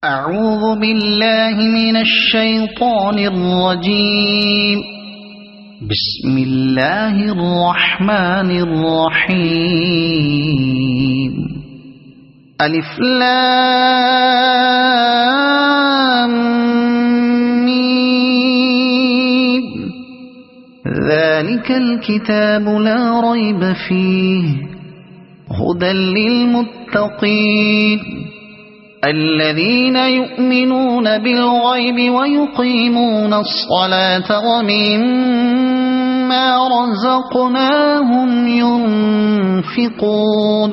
أعوذ بالله من الشيطان الرجيم. بسم الله الرحمن الرحيم. ألف لام ميم. ذلك الكتاب لا ريب فيه هدى للمتقين الذين يؤمنون بالغيب ويقيمون الصلاة ومما رزقناهم ينفقون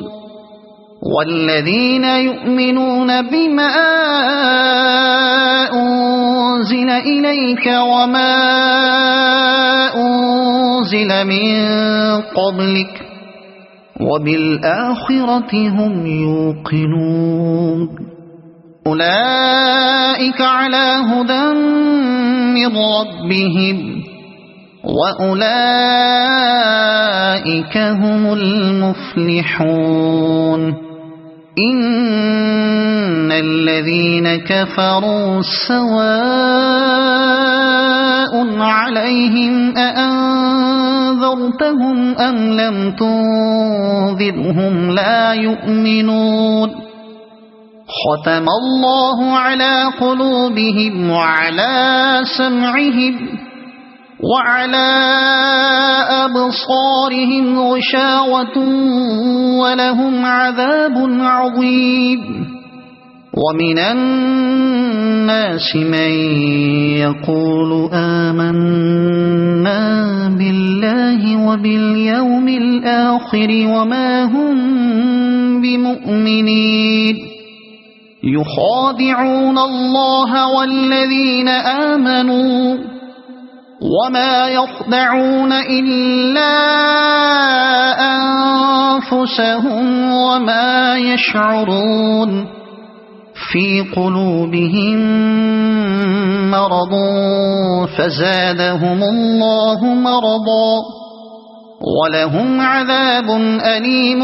والذين يؤمنون بما أنزل إليك وما أنزل من قبلك وبالآخرة هم يوقنون أولئك على هدى من ربهم وأولئك هم المفلحون. إن الذين كفروا سواء عليهم أأنذرتهم أم لم تنذرهم لا يؤمنون. ختم الله على قلوبهم وعلى سمعهم وعلى أبصارهم غشاوة ولهم عذاب عظيم. ومن الناس من يقول آمنا بالله وباليوم الآخر وما هم بمؤمنين يخادعون الله والذين آمنوا وما يخدعون إلا أنفسهم وما يشعرون. في قلوبهم مرض فزادهم الله مرضا ولهم عذاب أليم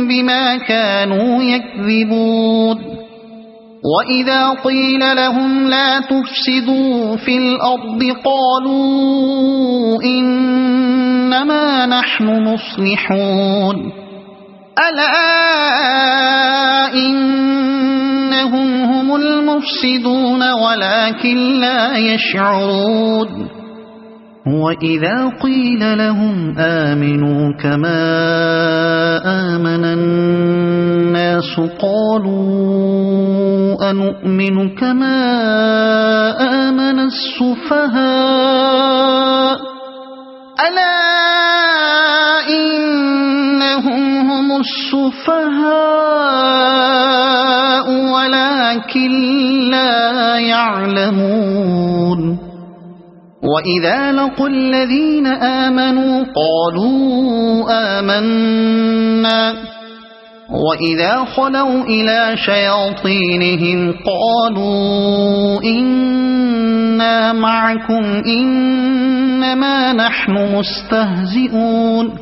بما كانوا يكذبون. وإذا قيل لهم لا تفسدوا في الأرض قالوا إنما نحن مصلحون. ألا إنهم هم المفسدون ولكن لا يشعرون. وإذا قيل لهم آمنوا كما آمن الناس قالوا أنؤمن كما آمن السفهاء. ألا إنهم هم السفهاء ولكن لا يعلمون. وإذا لقوا الذين آمنوا قالوا آمنا وإذا خلوا إلى شياطينهم قالوا إنا معكم إنما نحن مستهزئون.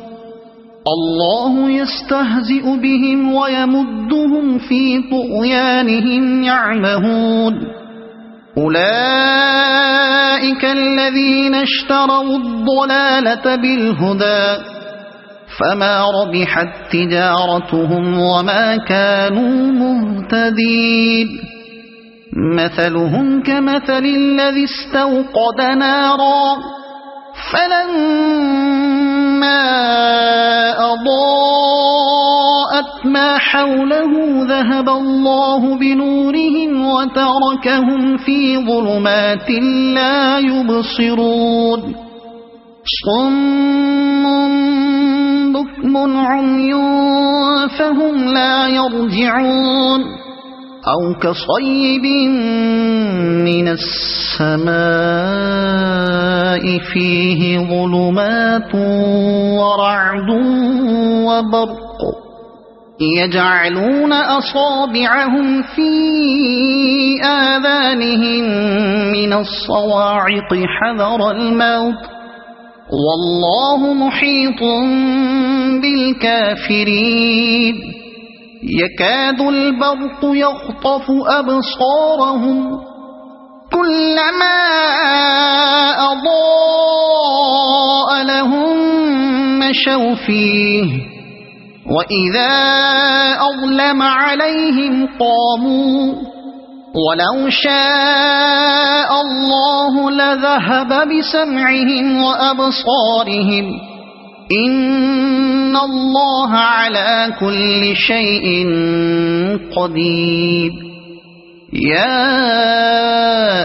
الله يستهزئ بهم ويمدهم في طغيانهم يعمهون. أولئك الذين اشتروا الضلالة بالهدى فما ربحت تجارتهم وما كانوا مهتدين. مثلهم كمثل الذي استوقد نارا فلما أضاءت ما حوله ذهب الله بنورهم وتركهم في ظلمات لا يبصرون. صم بكم عمي فهم لا يرجعون. أو كصيب من السماء فيه ظلمات ورعد وبرق يجعلون أصابعهم في آذانهم من الصواعق حذر الموت والله محيط بالكافرين. يكاد البرق يخطف أبصارهم كلما أضاء لهم مشوا فيه وإذا أظلم عليهم قاموا ولو شاء الله لذهب بسمعهم وأبصارهم إن الله على كل شيء قدير يا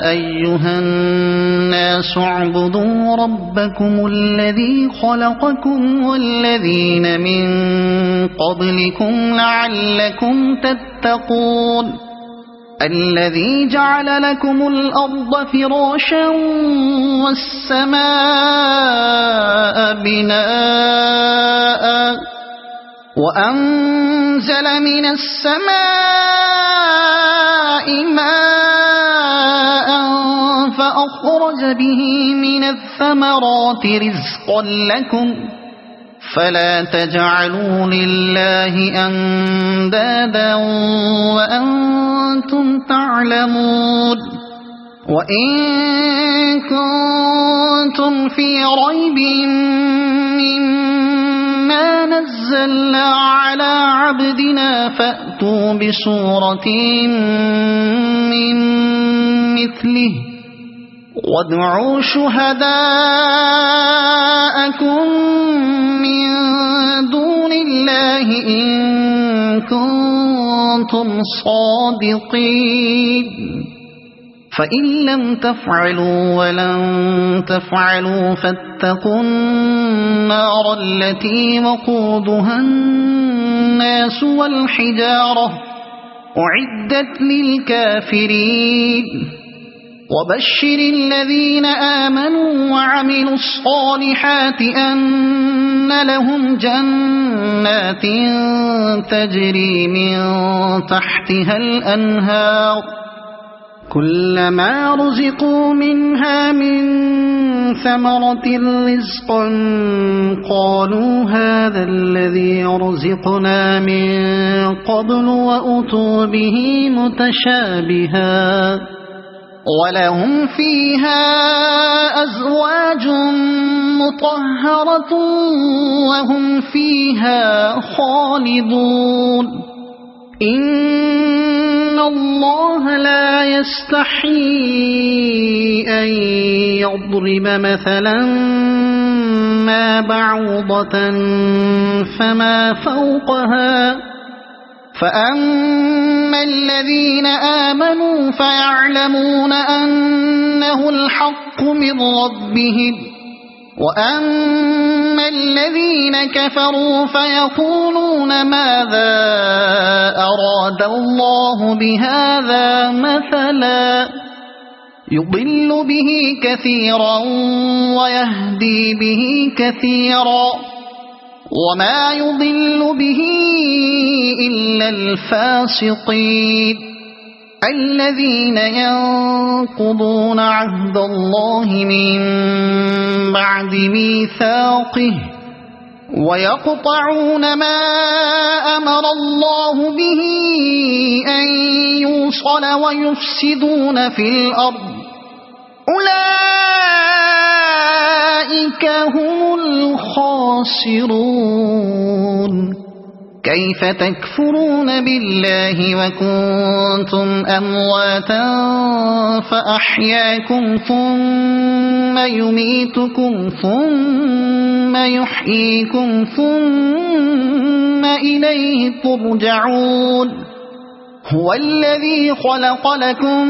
أيها الناس اعبدوا ربكم الذي خلقكم والذين من قبلكم لعلكم تتقون الذي جعل لكم الأرض فراشا والسماء بناء وأنزل من السماء ماء فأخرج به من الثمرات رزقا لكم فلا تجعلوا لله أندادا وأنتم تعلمون وإن كنتم في ريب مما نزلنا على عبدنا فأتوا بسورة من مثله وادعوا شهداءكم من دون الله إن كنتم صادقين فإن لم تفعلوا ولن تفعلوا فاتقوا النار التي وقودها الناس والحجارة أعدت للكافرين وبشر الذين آمنوا وعملوا الصالحات أن لهم جنات تجري من تحتها الأنهار كلما رزقوا منها من ثمرة رزقا قالوا هذا الذي رزقنا من قبل وأتوا به متشابها ولهم فيها أزواج مطهرة وهم فيها خالدون إن الله لا يستحيي أن يضرب مثلا ما بعوضة فما فوقها فأما الذين آمنوا فيعلمون أنه الحق من ربهم وأما الذين كفروا فيقولون ماذا أراد الله بهذا مثلا يضل به كثيرا ويهدي به كثيرا وما يضل به إلا الفاسقين الذين ينقضون عهد الله من بعد ميثاقه ويقطعون ما أمر الله به أن يوصل ويفسدون في الأرض أولئك هم الخاسرون كيف تكفرون بالله وكنتم أمواتا فأحياكم ثم يميتكم ثم يحييكم ثم إليه ترجعون هو الذي خلق لكم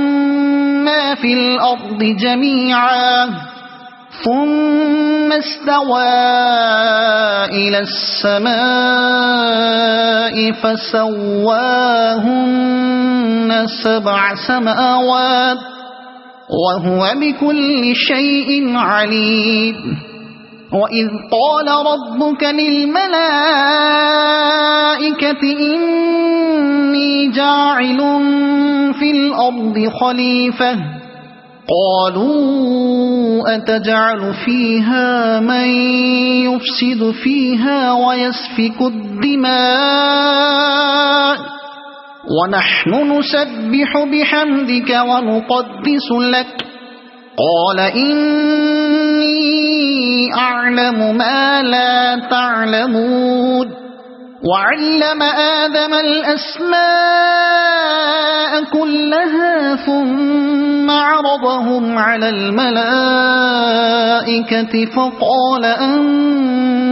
ما في الأرض جميعا ثم استوى إلى السماء فسواهن 7 سماوات وهو بكل شيء عليم وإذ قال ربك للملائكة إني جاعل في الأرض خليفة قالوا أتجعل فيها من يفسد فيها ويسفك الدماء ونحن نسبح بحمدك ونقدس لك قال إني أعلم ما لا تعلمون وعلم آدم الأسماء كلها ثم عرضهم على الملائكة فقال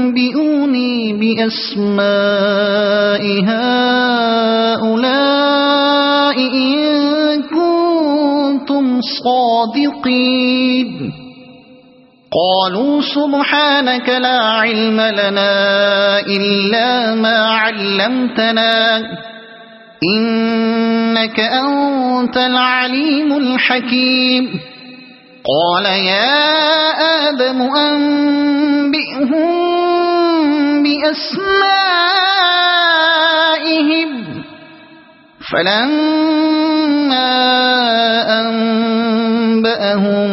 أنبئوني بأسماء هؤلاء إن كنتم صادقين قالوا سبحانك لا علم لنا إلا ما علمتنا إنك أنت العليم الحكيم قال يا آدم أنبئهم بأسمائهم فلما أنبأهم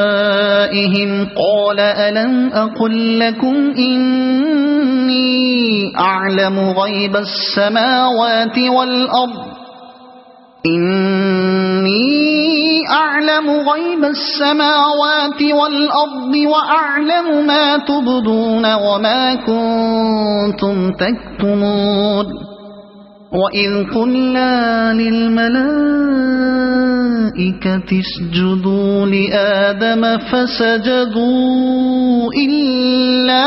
بأسمائهم قال ألم أقل لكم إني أعلم غيب السماوات والأرض وأعلم ما تبدون وما كنتم تكتمون وإذ قلنا للملائكة اسجدوا لآدم فسجدوا إلا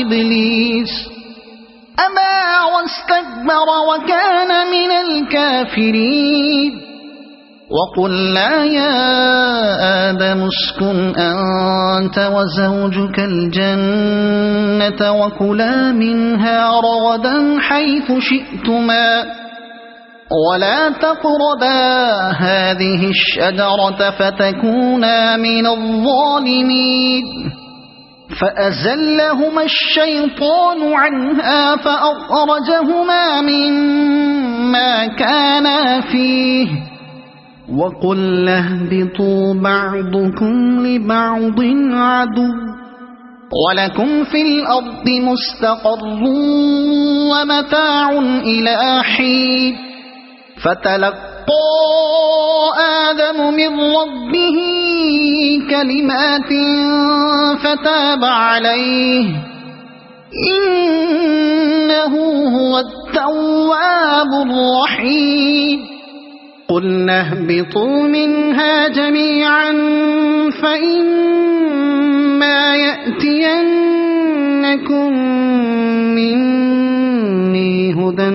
إبليس أبى واستكبر وكان من الكافرين وقلنا يا آدم اسكن أنت وزوجك الجنة وكلا منها رغدا حيث شئتما ولا تقربا هذه الشجرة فتكونا من الظالمين فأزلهما الشيطان عنها فأخرجهما مما كانا فيه وقلنا اهبطوا بعضكم لبعض عدو ولكم في الأرض مستقر ومتاع إلى حين فتلقى آدم من ربه كلمات فتاب عليه إنه هو التواب الرحيم قلنا اهبطوا منها جميعا فإما يأتينكم مني هدى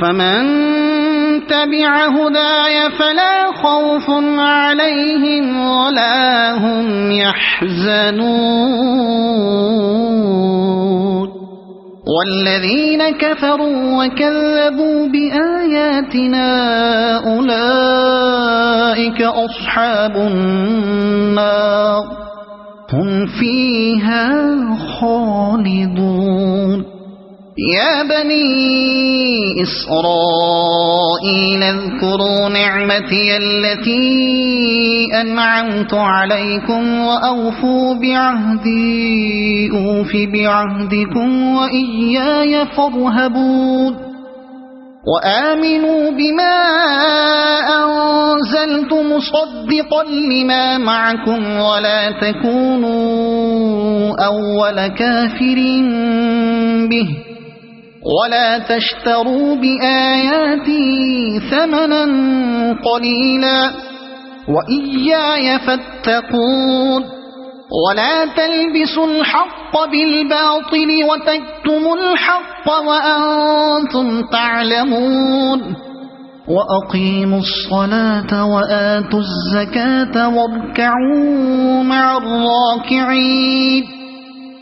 فمن تبع هداي فلا خوف عليهم ولا هم يحزنون والذين كفروا وكذبوا بآياتنا أولئك أصحاب النار هم فيها خالدون يا بني إسرائيل اذكروا نعمتي التي أنعمت عليكم وأوفوا بعهدي أوف بعهدكم وإياي فارهبون وآمنوا بما أنزلت مصدقا لما معكم ولا تكونوا أول كافر به ولا تشتروا بآياتي ثمنا قليلا وإياي فاتقون ولا تلبسوا الحق بالباطل وتكتموا الحق وأنتم تعلمون وأقيموا الصلاة وآتوا الزكاة واركعوا مع الراكعين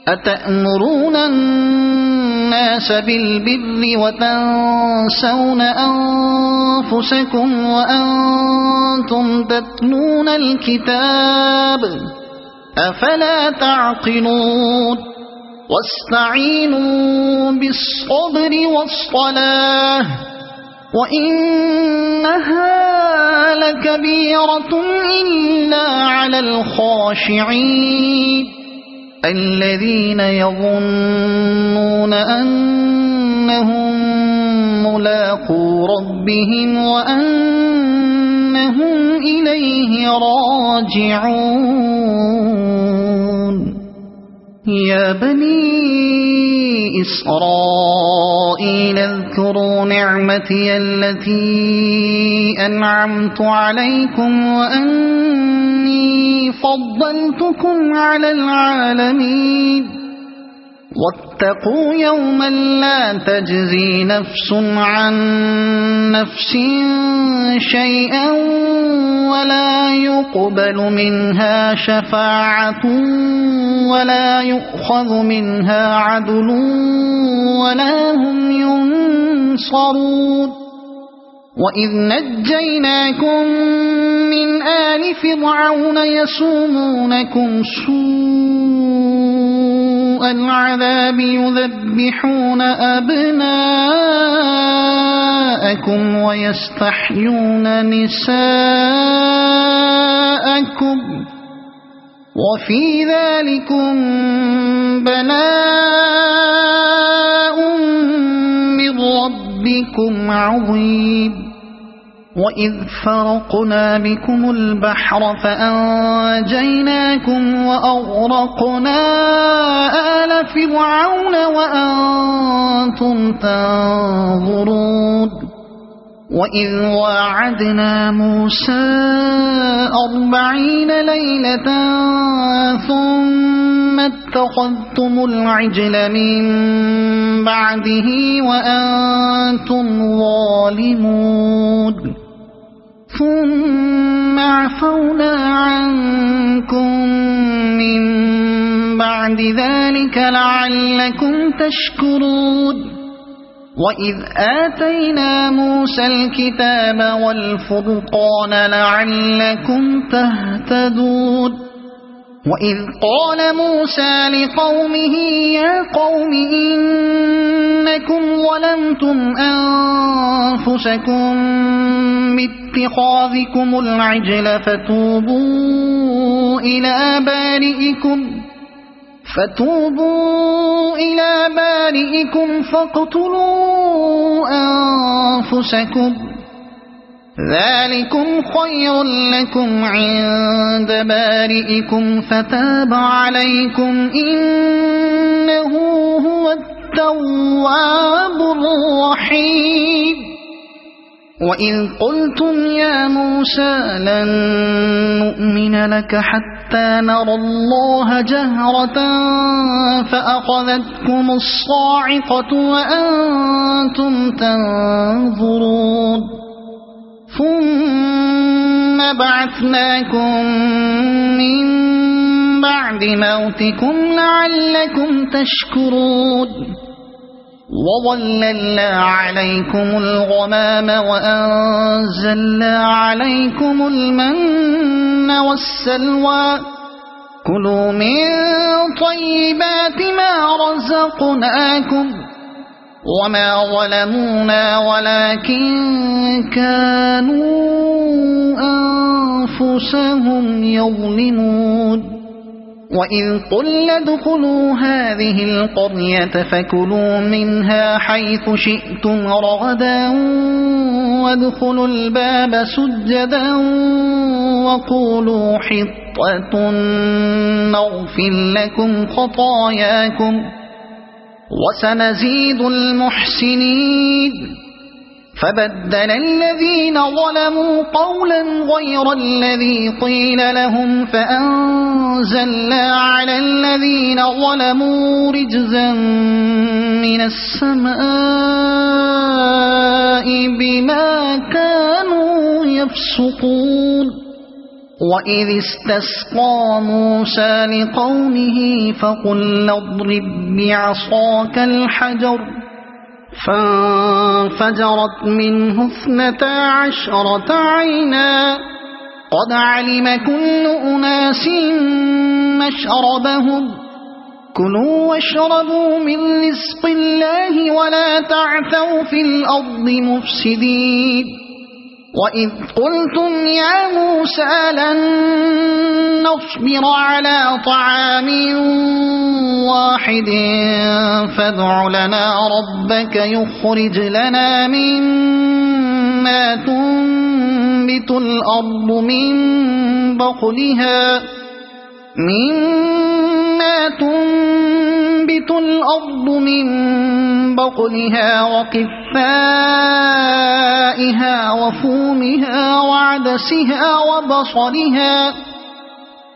أتأمرون الناس بالبر وتنسون أنفسكم وأنتم تتلون الكتاب أفلا تعقلون واستعينوا بالصبر والصلاة وإنها لكبيرة إلا على الخاشعين الذين يظنون أنهم ملاقو ربهم وأنهم إليه راجعون يا بني إسرائيل اذكروا نعمتي التي أنعمت عليكم وأني فضلتكم على العالمين واتقوا يوما لا تجزي نفس عن نفس شيئا ولا يقبل منها شفاعة ولا يؤخذ منها عدل ولا هم ينصرون وإذ نجيناكم من آل فرعون يسومونكم سوء العذاب يذبحون أبناءكم ويستحيون نساءكم وفي ذلكم بلاء من ربكم عظيم وإذ فرقنا بكم البحر فأنجيناكم وأغرقنا آل فرعون وأنتم تنظرون وإذ واعدنا موسى 40 ليلة ثم اتخذتم العجل من بعده وأنتم ظالمون ثم عفونا عنكم من بعد ذلك لعلكم تشكرون وإذ آتينا موسى الكتاب والفرقان لعلكم تهتدون وإذ قال موسى لقومه يا قوم إنكم ظلمتم أنفسكم باتخاذكم العجل فتوبوا إلى بارئكم فاقتلوا أنفسكم ذلكم خير لكم عند بارئكم فتاب عليكم إنه هو التواب الرحيم وإذ قلتم يا موسى لن نؤمن لك حتى نرى الله جهرة فأخذتكم الصاعقة وأنتم تنظرون ثم بعثناكم من بعد موتكم لعلكم تشكرون وظللنا عليكم الغمام وأنزلنا عليكم المن والسلوى كلوا من طيبات ما رزقناكم وما ظلمونا ولكن كانوا أنفسهم يظلمون وإذ قلنا ادخلوا هذه القرية فكلوا منها حيث شئتم رغدا وادخلوا الباب سجدا وقولوا حطة نغفر لكم خطاياكم وسنزيد المحسنين فبدل الذين ظلموا قولا غير الذي قيل لهم فأنزلنا على الذين ظلموا رجزا من السماء بما كانوا يفسقون وإذ استسقى موسى لقومه فقل اضرب بعصاك الحجر فانفجرت منه 12 عينا قد علم كل أناس مشربهم كلوا واشربوا من رزق الله ولا تعثوا في الأرض مفسدين وإذ قلتم يا موسى لن نصبر على طعام واحد فادع لنا ربك يخرج لنا مما تنبت الأرض من بقلها وقثائها وفومها وعدسها وبصلها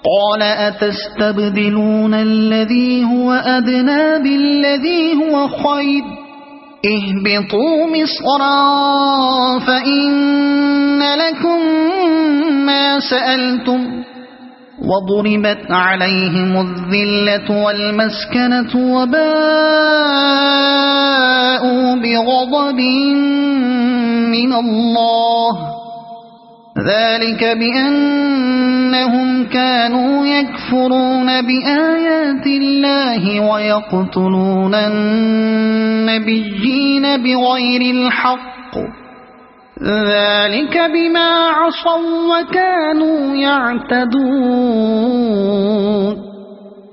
قال أتستبدلون الذي هو أدنى بالذي هو خير اهبطوا مصرا فإن لكم ما سألتم وضربت عليهم الذلة والمسكنة وباءوا بغضب من الله ذلك بأنهم كانوا يكفرون بآيات الله ويقتلون النبيين بغير الحق ذلك بما عصوا وكانوا يعتدون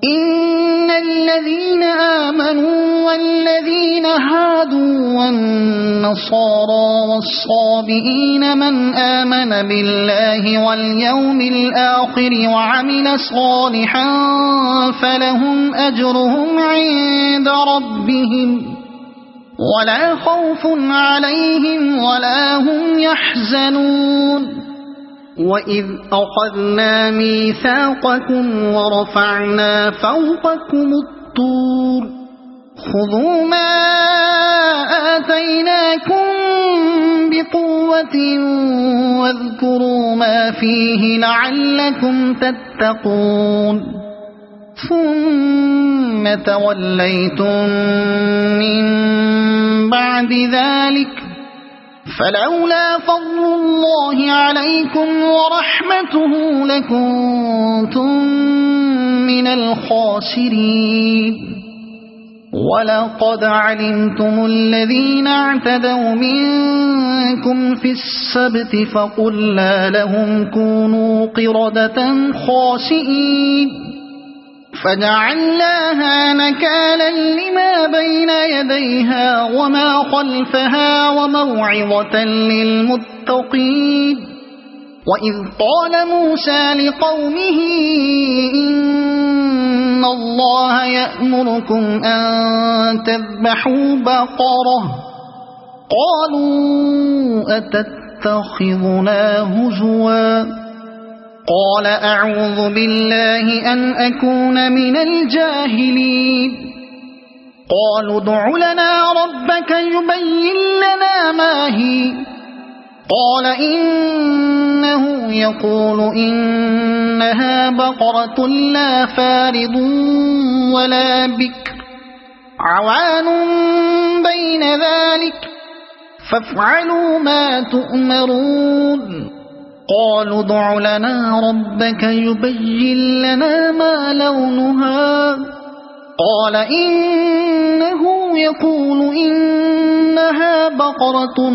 إن الذين آمنوا والذين هادوا والنصارى والصابئين من آمن بالله واليوم الآخر وعمل صالحا فلهم أجرهم عند ربهم ولا خوف عليهم ولا هم يحزنون وإذ أخذنا ميثاقكم ورفعنا فوقكم الطور خذوا ما آتيناكم بقوة واذكروا ما فيه لعلكم تتقون ثم توليتم من بعد ذلك فلولا فضل الله عليكم ورحمته لكنتم من الخاسرين ولقد علمتم الذين اعتدوا منكم في السبت فقلنا لهم كونوا قردة خاسئين فجعلناها نكالا لما بين يديها وما خلفها وموعظة للمتقين وإذ قال موسى لقومه إن الله يأمركم أن تذبحوا بقرة قالوا أتتخذنا هزوا قال أعوذ بالله أن أكون من الجاهلين قالوا ادع لنا ربك يبين لنا ما هي قال إنه يقول إنها بقرة لا فارض ولا بكر عوان بين ذلك فافعلوا ما تؤمرون قالوا ادع لنا ربك يبين لنا ما لونها قال إنه يقول إنها بقرة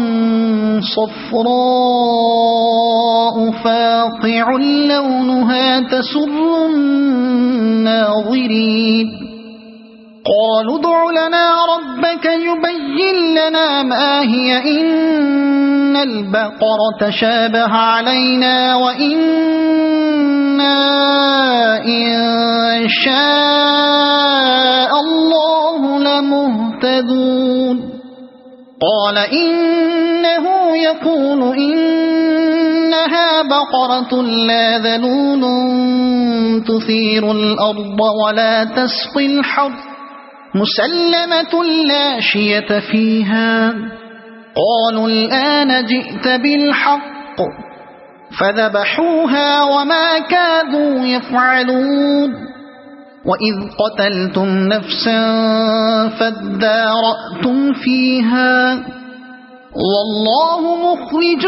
صفراء فاقع لونها تسر الناظرين قالوا ادع لنا ربك يبين لنا ما هي إن البقرة شابه علينا وإنا إن شاء الله لمهتدون قال إنه يقول إنها بقرة لا ذلول تثير الأرض ولا تسقي الحرث مسلمة لا شية فيها قالوا الآن جئت بالحق فذبحوها وما كادوا يفعلون وإذ قتلتم نفسا فادارأتم فيها والله مخرج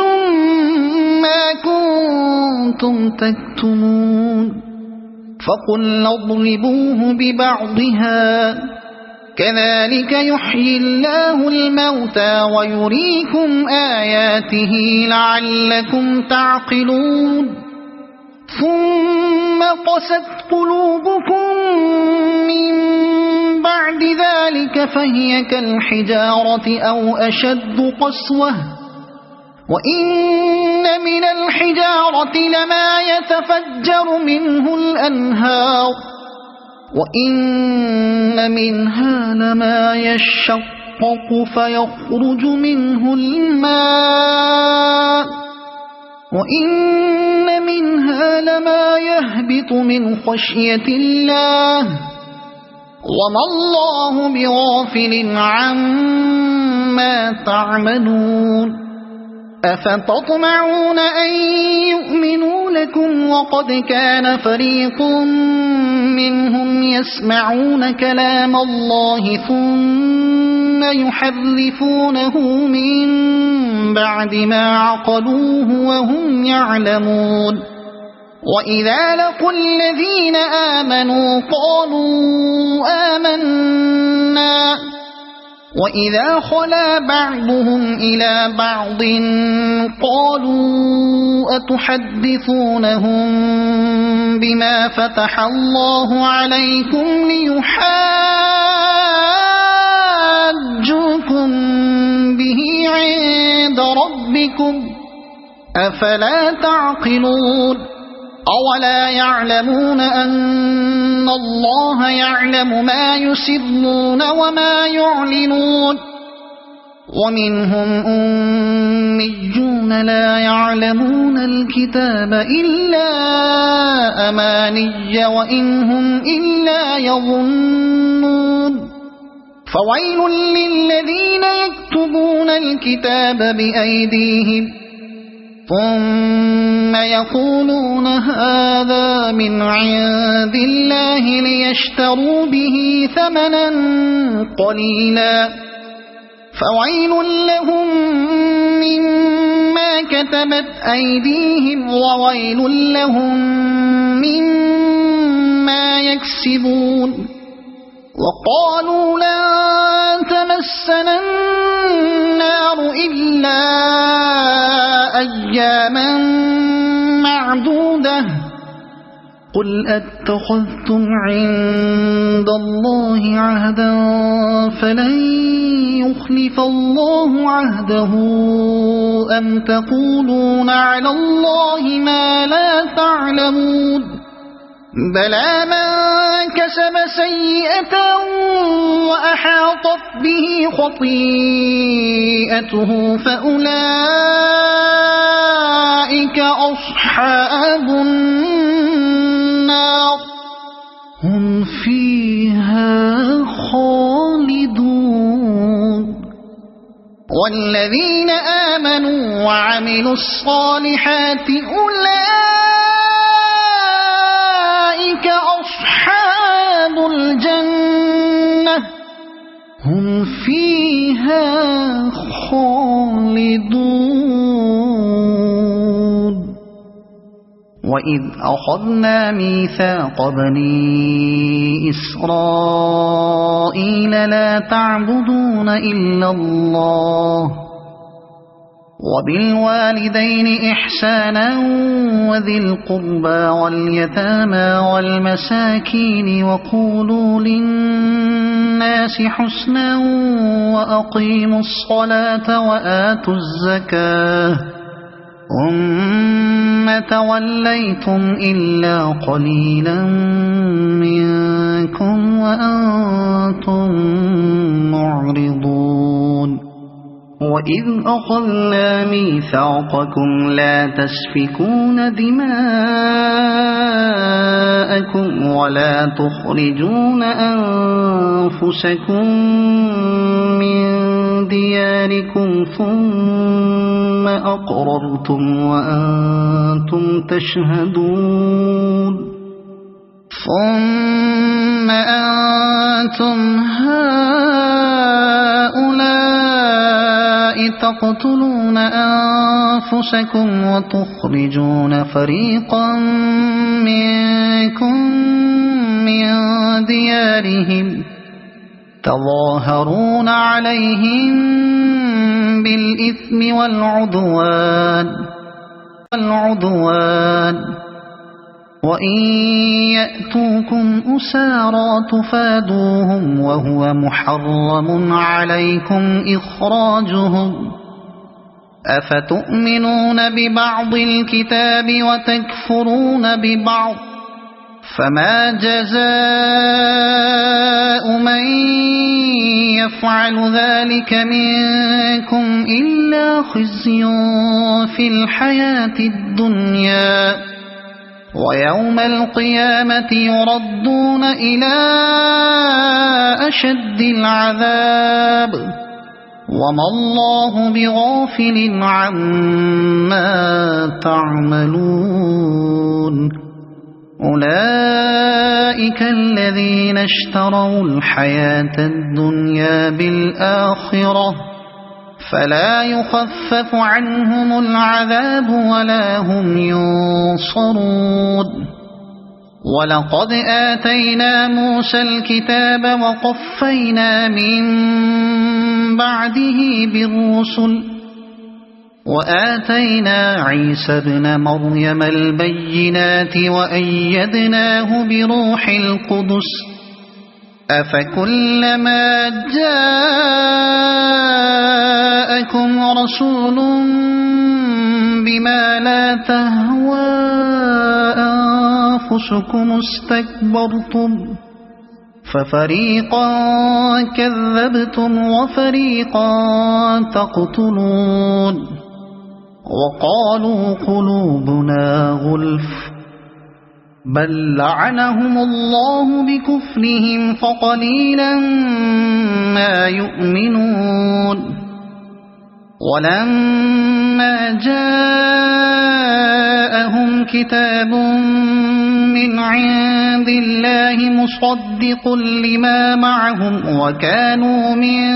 ما كنتم تكتمون فقلنا اضربوه ببعضها كذلك يحيي الله الموتى ويريكم آياته لعلكم تعقلون ثم قست قلوبكم من بعد ذلك فهي كالحجارة أو أشد قسوة وإن من الحجارة لما يتفجر منه الأنهار وإن منها لما يشقق فيخرج منه الماء وإن منها لما يهبط من خشية الله وما الله بغافل عما تعملون أفتطمعون أن يؤمنوا لكم وقد كان فريق منهم يسمعون كلام الله ثم يحرفونه من بعد ما عقلوه وهم يعلمون وإذا لقوا الذين آمنوا قالوا آمنا وإذا خلا بعضهم إلى بعض قالوا أتحدثونهم بما فتح الله عليكم ليحاجوكم به عند ربكم أفلا تعقلون أولا يعلمون أن الله يعلم ما يسرون وما يعلنون ومنهم أميون لا يعلمون الكتاب إلا أماني وإن هم إلا يظنون فويل للذين يكتبون الكتاب بأيديهم ثم يقولون هذا من عند الله ليشتروا به ثمنا قليلا فويل لهم مما كتبت أيديهم وويل لهم مما يكسبون وقالوا لن تمسنا النار إلا أياما معدودة قل أتخذتم عند الله عهدا فلن يخلف الله عهده أم تقولون على الله ما لا تعلمون بلى من كسب سيئة وأحاطت به خطيئته فأولئك أصحاب النار هم فيها خالدون والذين آمنوا وعملوا الصالحات أولئك أصحاب الجنة هم فيها خالدون وإذ أخذنا ميثاق بني إسرائيل لا تعبدون إلا الله وبالوالدين إحسانا وذي القربى واليتامى والمساكين وقولوا للناس حسنا وأقيموا الصلاة وآتوا الزكاة ثم توليتم إلا قليلا منكم وأنتم معرضون وإذ أخذنا ميثاقكم لا تسفكون دماءكم ولا تخرجون أنفسكم من دياركم ثم أقررتم وأنتم تشهدون ثم أنتم هؤلاء تقتلون أنفسكم وتخرجون فريقا منكم من ديارهم تظاهرون عليهم بالإثم والعدوان وإن يأتوكم أسارى تفادوهم وهو محرم عليكم إخراجهم أفتؤمنون ببعض الكتاب وتكفرون ببعض فما جزاء من يفعل ذلك منكم إلا خزي في الحياة الدنيا ويوم القيامة يردون إلى أشد العذاب وما الله بغافل عما تعملون أولئك الذين اشتروا الحياة الدنيا بالآخرة فلا يخفف عنهم العذاب ولا هم ينصرون ولقد آتينا موسى الكتاب وقفينا من بعده بالرسل وآتينا عيسى ابن مريم البينات وأيدناه بروح القدس أفكلما جاءكم رسول بما لا تهوى أنفسكم استكبرتم ففريقا كذبتم وفريقا تقتلون وقالوا قلوبنا غلف بل لعنهم الله بكفرهم فقليلا ما يؤمنون ولما جاءهم كتاب من عند الله مصدق لما معهم وكانوا من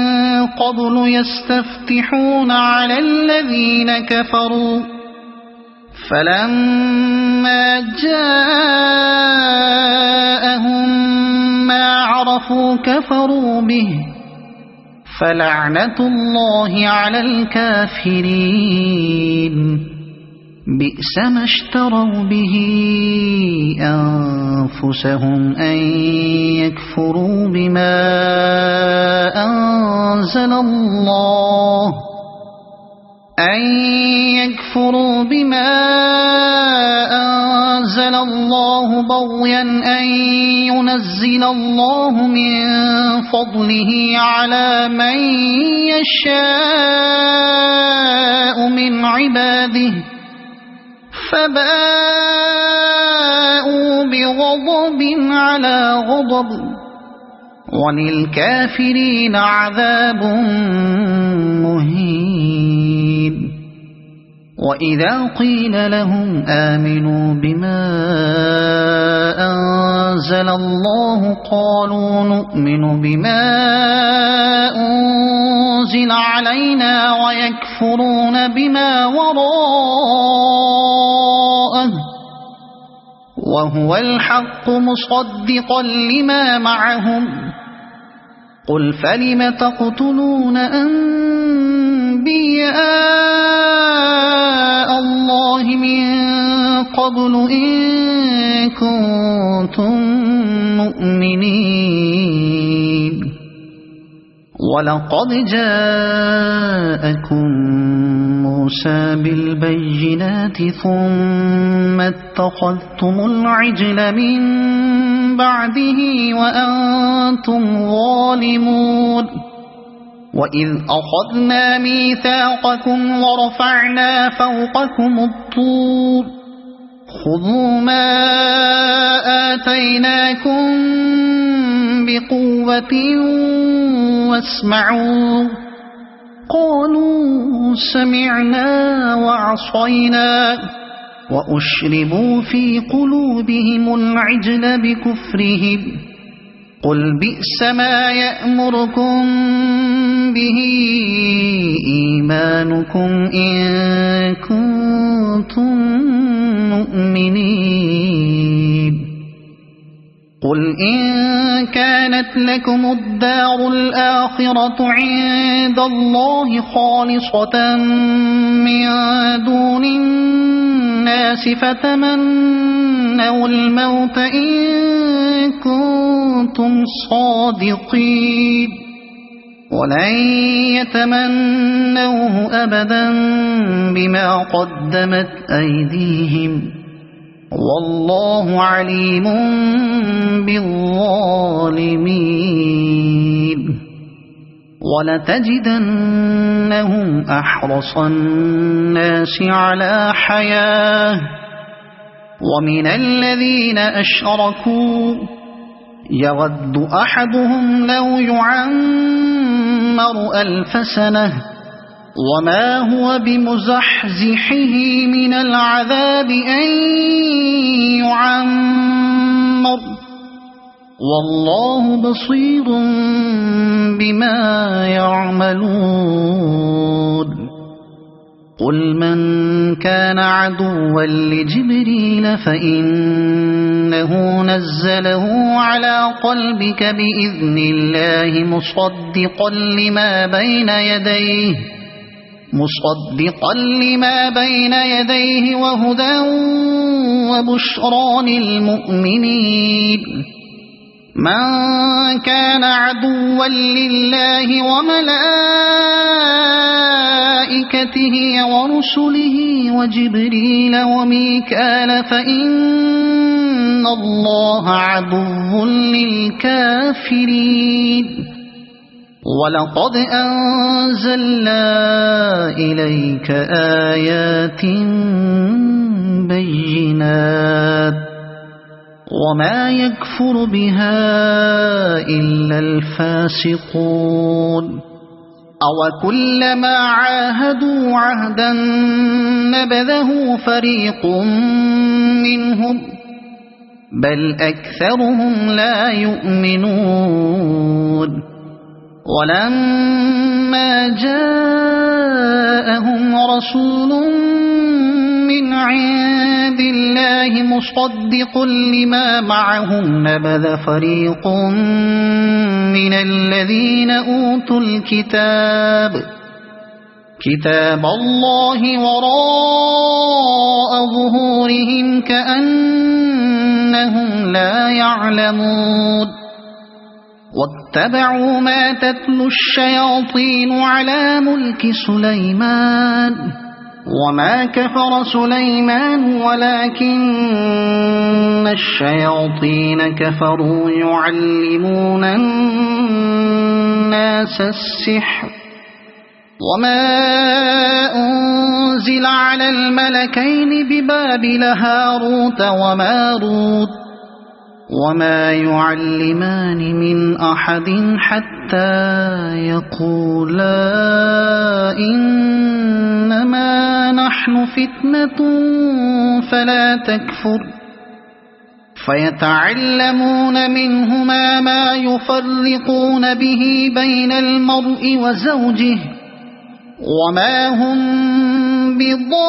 قبل يستفتحون على الذين كفروا فلما جاءهم ما عرفوا كفروا به فلعنة الله على الكافرين بئس ما اشتروا به أنفسهم أن يكفروا بما أنزل الله بغيا أن ينزل الله من فضله على من يشاء من عباده فباءوا بغضب على غضب وللكافرين عذاب مهين وإذا قيل لهم آمنوا بما أنزل الله قالوا نؤمن بما أنزل علينا ويكفرون بما وراءه وهو الحق مصدقا لما معهم قل فلم تقتلون أنبياء الله من قبل إن كنتم مؤمنين ولقد جاءكم موسى بالبينات ثم اتخذتم العجل من بعده وأنتم ظالمون وإذ أخذنا ميثاقكم ورفعنا فوقكم الطور خذوا ما آتيناكم بقوة واسمعوا قالوا سمعنا وعصينا وأشربوا في قلوبهم العجل بكفرهم قل بئس ما يأمركم به إيمانكم إن كنتم مؤمنين قل إن كانت لكم الدار الآخرة عند الله خالصة من دون الناس فتمنوا الموت إن كنتم صادقين ولن يتمنوه أبدا بما قدمت أيديهم والله عليم بالظالمين ولتجدنهم أحرص الناس على حياة ومن الذين أشركوا يود أحدهم لو يعمر 1000 سنة وما هو بمزحزحه من العذاب أن يعمر والله بصير بما يعملون قل من كان عدوا لجبريل فإنه نزله على قلبك بإذن الله مصدقا لما بين يديه وهدى وبشرى للمؤمنين من كان عدوا لله وملائكته ورسله وجبريل وميكال فإن الله عدو للكافرين ولقد أنزلنا إليك آيات بينات وما يكفر بها إلا الفاسقون أوكلما عاهدوا عهدا نبذه فريق منهم بل أكثرهم لا يؤمنون ولما جاءهم رسول من عند الله مصدق لما معهم نبذ فريق من الذين أوتوا كتاب الله وراء ظهورهم كأنهم لا يعلمون واتبعوا ما تتلو الشياطين على ملك سليمان وما كفر سليمان ولكن الشياطين كفروا يعلمون الناس السحر وما أنزل على الملكين ببابل هاروت وماروت وما يعلمان من أحد حتى يقولا إنما نحن فتنة فلا تكفر فيتعلمون منهما ما يفرقون به بين المرء وزوجه وما هم بضارين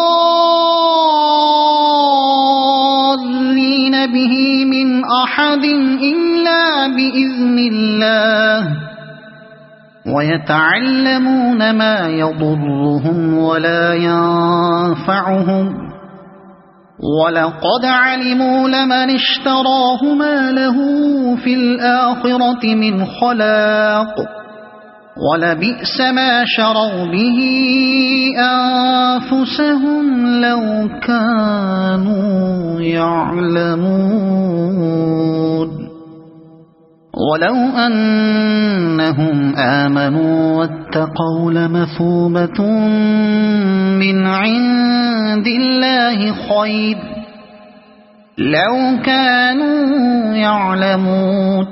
به من أحد إلا بإذن الله ويتعلمون ما يضرهم ولا ينفعهم ولقد علموا لمن اشتراه ما له في الآخرة من خلاق ولبئس ما شروا به أنفسهم لو كانوا يعلمون ولو أنهم آمنوا واتقوا لمثوبة من عند الله خير لو كانوا يعلمون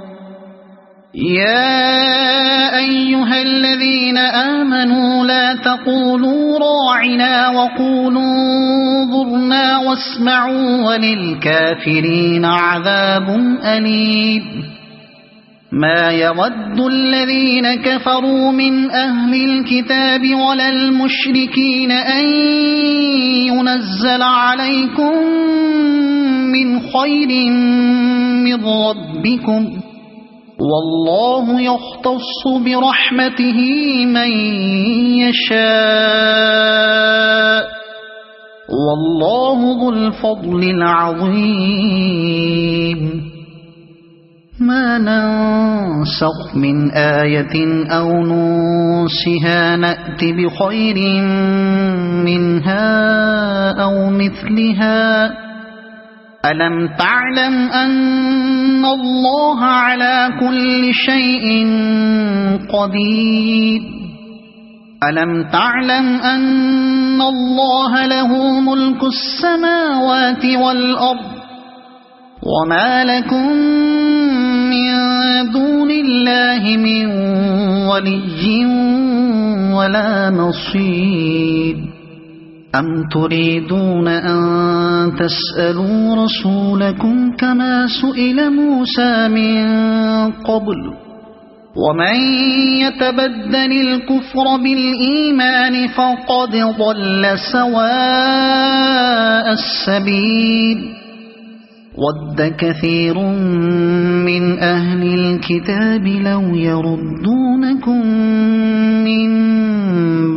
يا أيها الذين آمنوا لا تقولوا راعنا وقولوا انظرنا واسمعوا وللكافرين عذاب أليم ما يود الذين كفروا من أهل الكتاب ولا المشركين أن ينزل عليكم من خير من ربكم والله يختص برحمته من يشاء والله ذو الفضل العظيم ما ننسخ من آية أو ننسها نأت بخير منها أو مثلها ألم تعلم أن الله على كل شيء قدير ألم تعلم أن الله له ملك السماوات والأرض وما لكم من دون الله من ولي ولا نصير أم تريدون أن تسألوا رسولكم كما سئل موسى من قبل ومن يتبدل الكفر بالإيمان فقد ضل سواء السبيل ود كثير من أهل الكتاب لو يردونكم من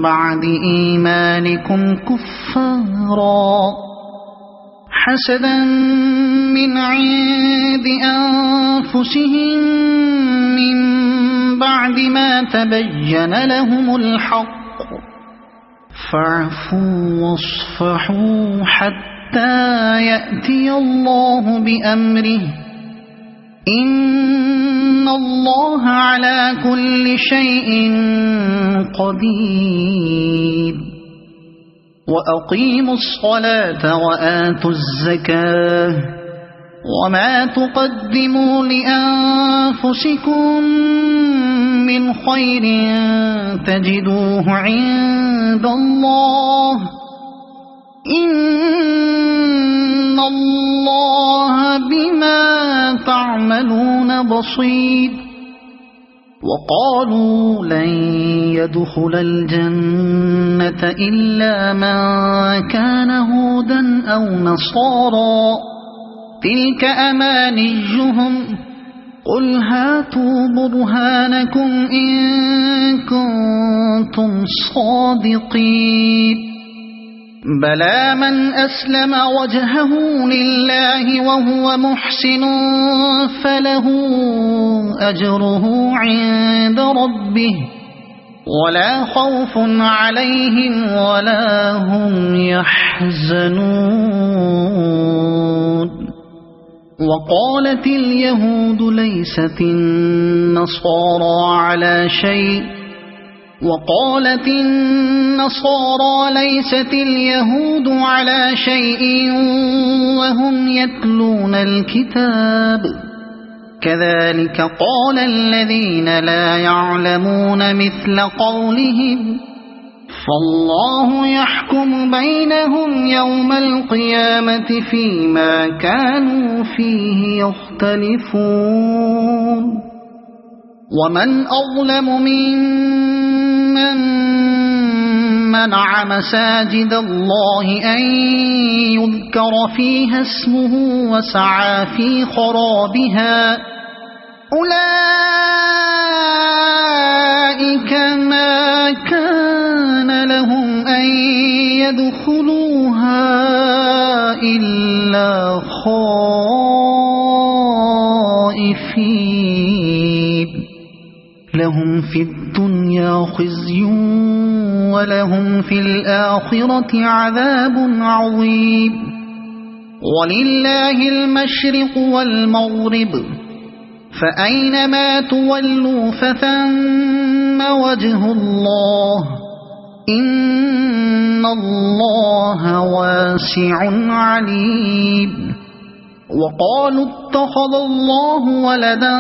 بعد إيمانكم كفارا حسدا من عند أنفسهم من بعد ما تبين لهم الحق فاعفوا واصفحوا حتى يأتي الله بأمره إن الله على كل شيء قدير وأقيموا الصلاة وآتوا الزكاة وما تقدموا لأنفسكم من خير تجدوه عند الله إن الله بما تعملون بصير وقالوا لن يدخل الجنة إلا من كان هودا أو نصارى تلك أمانيهم قل هاتوا برهانكم إن كنتم صادقين بلى من أسلم وجهه لله وهو محسن فله أجره عند ربه ولا خوف عليهم ولا هم يحزنون وقالت اليهود ليست النصارى على شيء وقالت النصارى ليست اليهود على شيء وهم يتلون الكتاب كذلك قال الذين لا يعلمون مثل قولهم فالله يحكم بينهم يوم القيامة فيما كانوا فيه يختلفون ومن أظلم ممن منع مساجد الله أن يذكر فيها اسمه وسعى في خرابها أولئك ما كان لهم أن يدخلوها إلا خائفين لهم في الدنيا خزي ولهم في الآخرة عذاب عظيم ولله المشرق والمغرب فأينما تولوا فثم وجه الله إن الله واسع عليم وقالوا اتخذ الله ولدا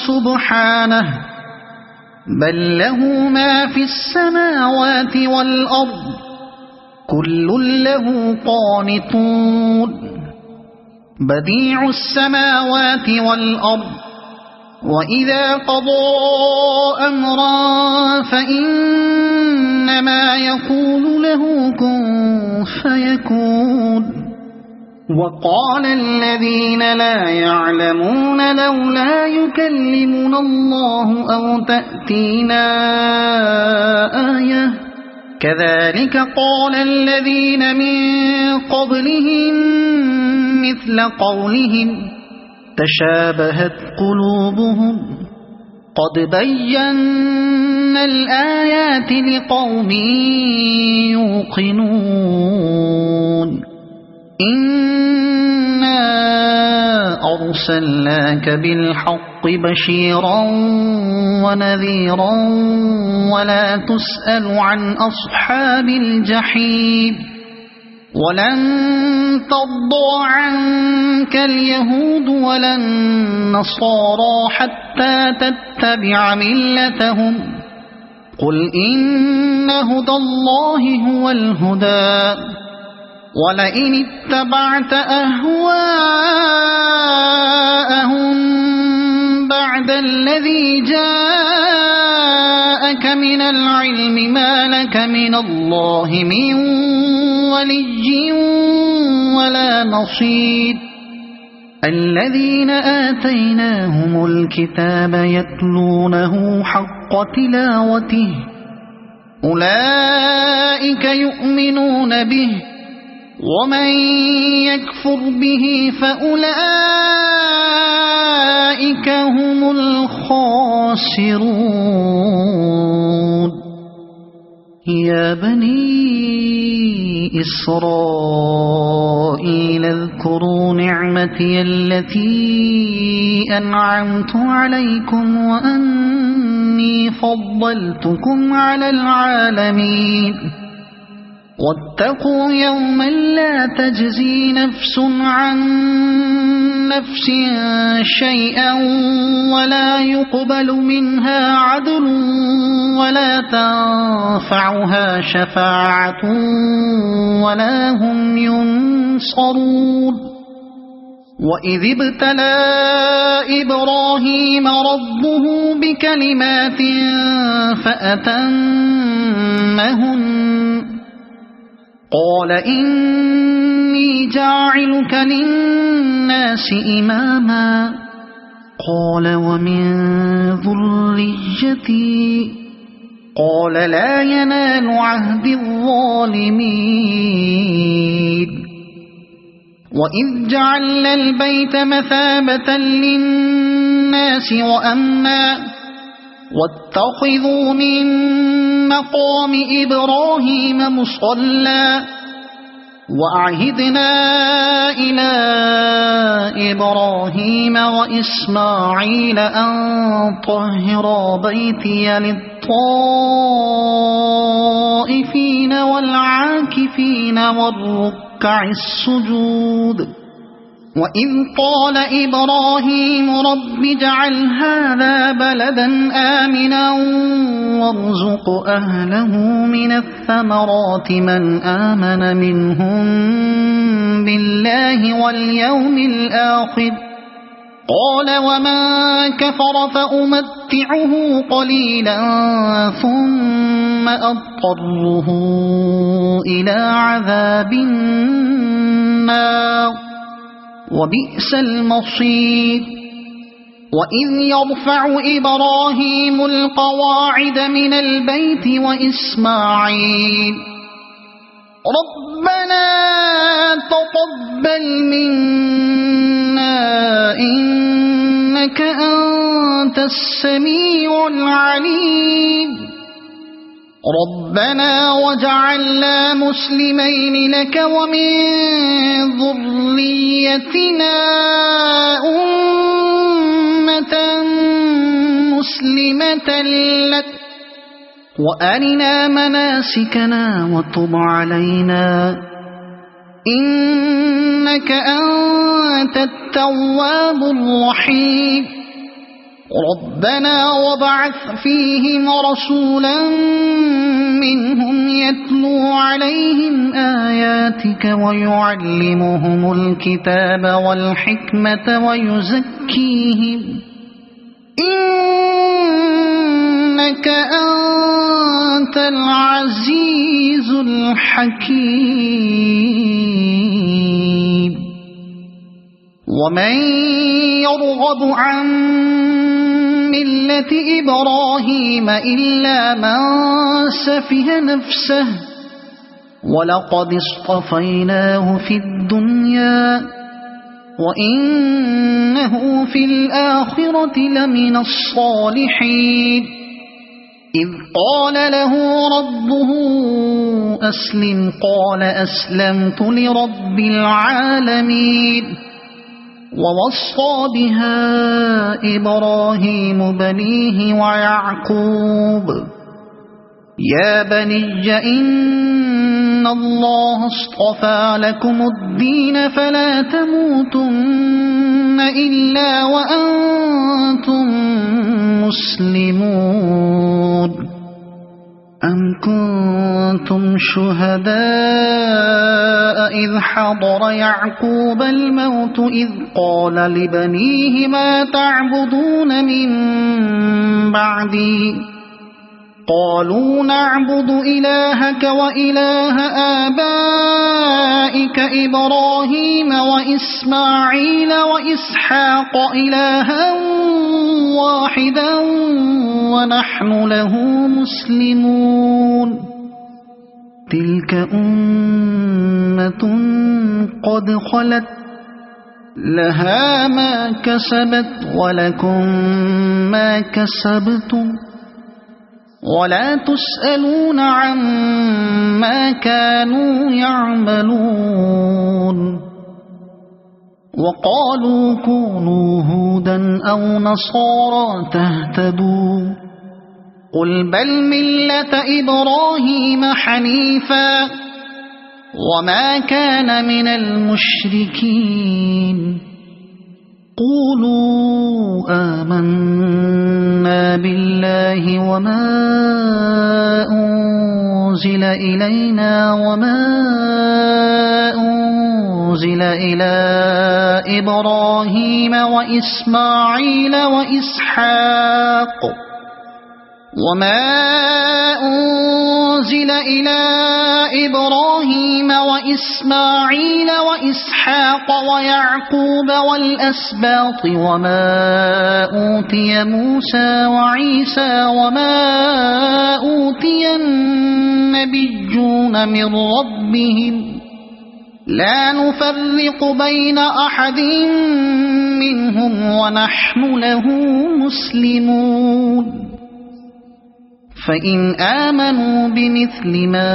سبحانه بل له ما في السماوات والأرض كل له قانتون بديع السماوات والأرض وإذا قضى أمرا فإنما يقول له كن فيكون وقال الذين لا يعلمون لولا يكلمنا الله أو تأتينا آية كذلك قال الذين من قبلهم مثل قولهم تشابهت قلوبهم قد بينا الآيات لقوم يوقنون إنا أرسلناك بالحق بشيرا ونذيرا ولا تسأل عن أصحاب الجحيم ولن ترضى عنك اليهود ولا النصارى حتى تتبع ملتهم قل إن هدى الله هو الهدى ولئن اتبعت أهواءهم بعد الذي جاءك من العلم ما لك من الله من ولي ولا نصير الذين آتيناهم الكتاب يتلونه حق تلاوته أولئك يؤمنون به ومن يكفر به فأولئك هم الخاسرون يا بني إسرائيل اذكروا نعمتي التي أنعمت عليكم وأني فضلتكم على العالمين واتقوا يوما لا تجزي نفس عن نفس شيئا ولا يقبل منها عدل ولا تنفعها شفاعة ولا هم ينصرون وإذ ابتلى إبراهيم ربه بكلمات فأتمهن قال إني جاعلك للناس إماما قال ومن ذريتي قال لا ينال عهد الظالمين وإذ جعلنا البيت مثابة للناس وأمنا واتخذوا من مقام إبراهيم مصلى وأعهدنا إلى إبراهيم وإسماعيل أن طهرا بيتي للطائفين والعاكفين والركع السجود وإذ قال إبراهيم رب اجعل هذا بلدا آمنا وارزق أهله من الثمرات من آمن منهم بالله واليوم الآخر قال ومن كفر فأمتعه قليلا ثم أضطره إلى عذاب النار وبئس المصير وإذ يرفع إبراهيم القواعد من البيت وإسماعيل ربنا تقبل منا إنك أنت السميع العليم ربنا وجعلنا مسلمين لك ومن ذريتنا أمة مسلمة لك وأرنا مناسكنا وتب علينا إنك أنت التواب الرحيم ربنا وابعث فيهم رسولا منهم يتلو عليهم آياتك ويعلمهم الكتاب والحكمة ويزكيهم إنك أنت العزيز الحكيم ومن يرغب عن ملة إبراهيم إلا من سفه نفسه ولقد اصطفيناه في الدنيا وإنه في الآخرة لمن الصالحين إذ قال له ربه أسلم قال أسلمت لرب العالمين ووصى بها إبراهيم بنيه ويعقوب يا بني إن الله اصطفى لكم الدين فلا تموتن إلا وأنتم مسلمون أم كنتم شهداء إذ حضر يعقوب الموت إذ قال لبنيه ما تعبدون من بعدي قالوا نعبد إلهك وإله آبائك إبراهيم وإسماعيل وإسحاق إلها واحدا ونحن له مسلمون تلك أمة قد خلت لها ما كسبت ولكم ما كسبتم ولا تسألون عما كانوا يعملون وقالوا كونوا هودا أو نصارى تهتدوا قل بل ملة إبراهيم حنيفا وما كان من المشركين قولوا آمنا بالله وما أنزل إلينا وما أنزل إلى إبراهيم وإسماعيل وإسحاق وما أنزل إلى إبراهيم وإسماعيل وإسحاق ويعقوب والأسباط وما أوتي موسى وعيسى وما أوتي النبيون من ربهم لا نفرق بين أحد منهم ونحن له مسلمون فإن آمنوا بمثل ما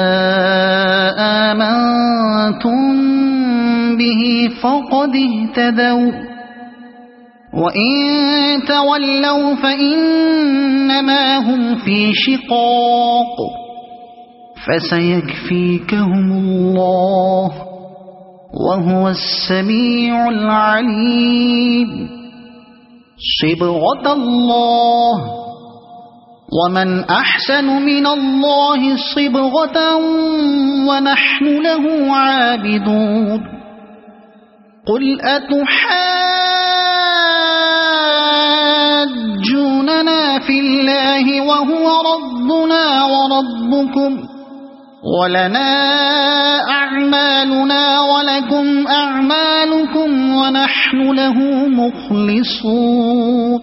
آمنتم به فقد اهتدوا وإن تولوا فإنما هم في شقاق فسيكفيكهم الله وهو السميع العليم صبغة الله ومن أحسن من الله صبغة ونحن له عابدون قل أتحاجوننا في الله وهو ربنا وربكم ولنا أعمالنا ولكم أعمالكم ونحن له مخلصون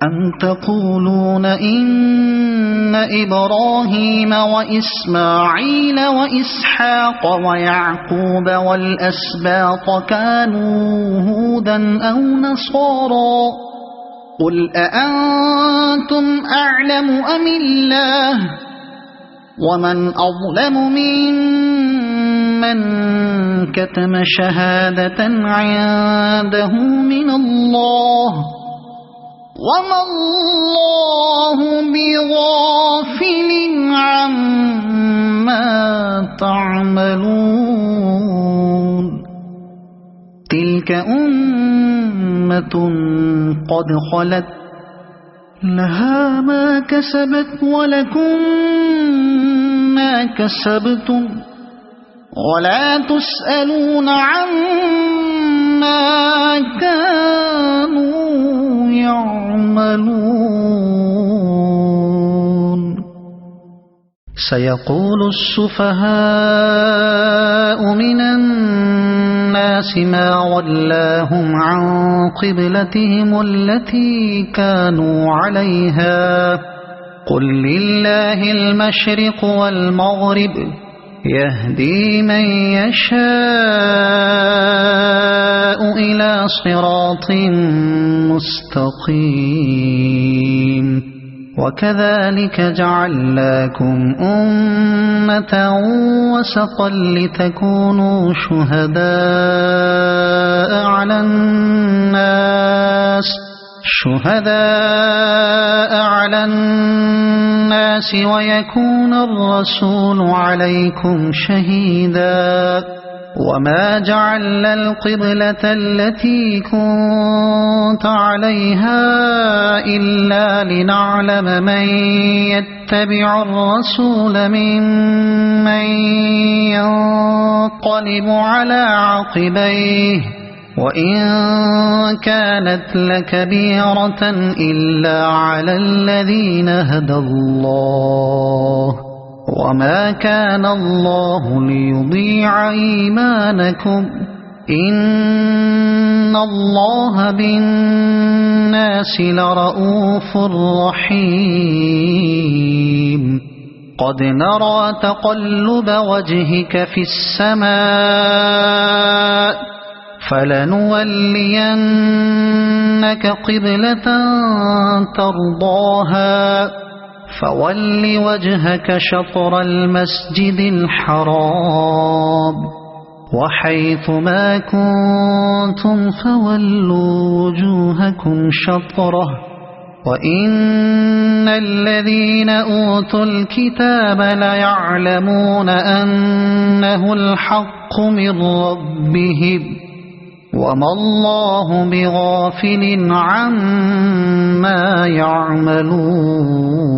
أم تقولون إن إبراهيم وإسماعيل وإسحاق ويعقوب والأسباط كانوا هودا أو نصارى قل أأنتم أعلم أم الله ومن أظلم ممن كتم شهادة عنده من الله وما الله بغافل عما تعملون تلك أمة قد خلت لها ما كسبت ولكم ما كسبتم ولا تسألون عما كانوا يعملون سيقول السفهاء من الناس الناس ما ولاهم عن قبلتهم التي كانوا عليها قل لله المشرق والمغرب يهدي من يشاء إلى صراط مستقيم وكذلك جعلناكم أمة وسطا لتكونوا شهداء على الناس ويكون الرسول عليكم شهيدا وما جعلنا القبلة التي كنت عليها إلا لنعلم من يتبع الرسول ممن ينقلب على عقبيه وإن كانت لكبيرة إلا على الذين هدى الله وما كان الله ليضيع إيمانكم إن الله بالناس لرؤوف رحيم قد نرى تقلب وجهك في السماء فلنولينك قبلة ترضاها فول وجهك شطر المسجد الحرام وحيث ما كنتم فولوا وجوهكم شطره وإن الذين أوتوا الكتاب ليعلمون أنه الحق من ربهم وما الله بغافل عما يعملون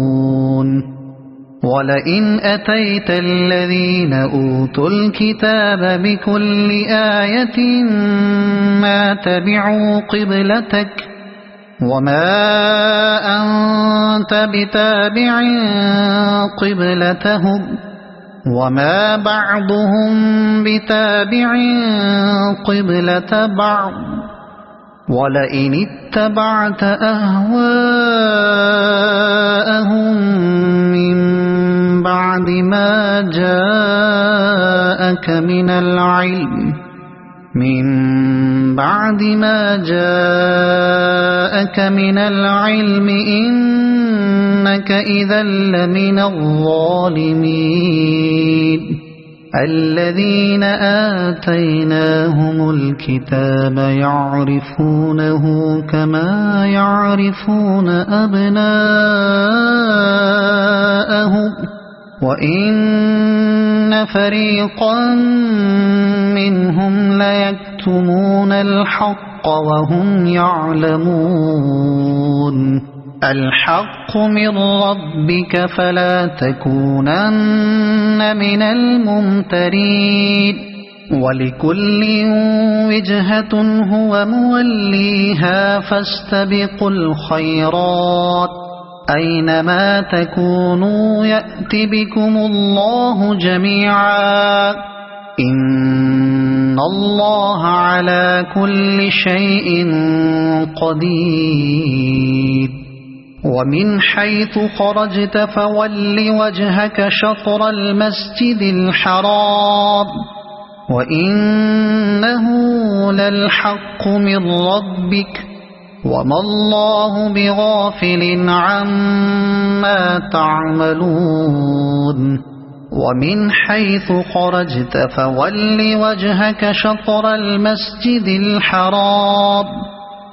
ولئن أتيت الذين أوتوا الكتاب بكل آية ما تبعوا قبلتك وما أنت بتابع قبلتهم وما بعضهم بتابع قبلة بعض ولئن اتبعت أهواءهم من بعد ما جاءك من العلم إنك إذا لمن الظالمين الذين آتيناهم الكتاب يعرفونه كما يعرفون أبناءهم وإن فريقا منهم ليكتمون الحق وهم يعلمون الحق من ربك فلا تكونن من الممترين ولكل وجهة هو موليها فاستبقوا الخيرات أينما تكونوا يأت بكم الله جميعا إن الله على كل شيء قدير ومن حيث خرجت فول وجهك شطر المسجد الحرام وإنه للحق من ربك وما الله بغافل عما تعملون ومن حيث خرجت فول وجهك شطر المسجد الحرام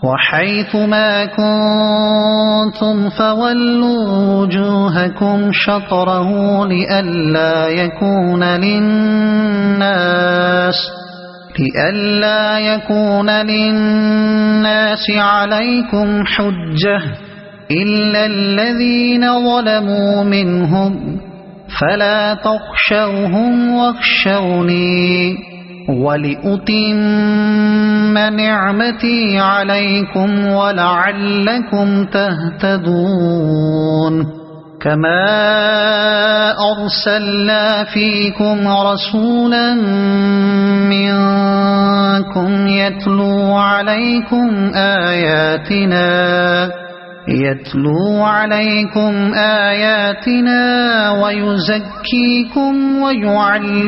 وحيث ما كنتم فولوا وجوهكم شطره لئلا يكون للناس عليكم حجة إلا الذين ظلموا منهم فلا تخشوهم واخشوني ولأتم نعمتي عليكم ولعلكم تهتدون كما أرسلنا فيكم رسولا منكم يتلو عليكم آياتنا ويزكيكم ويعلمكم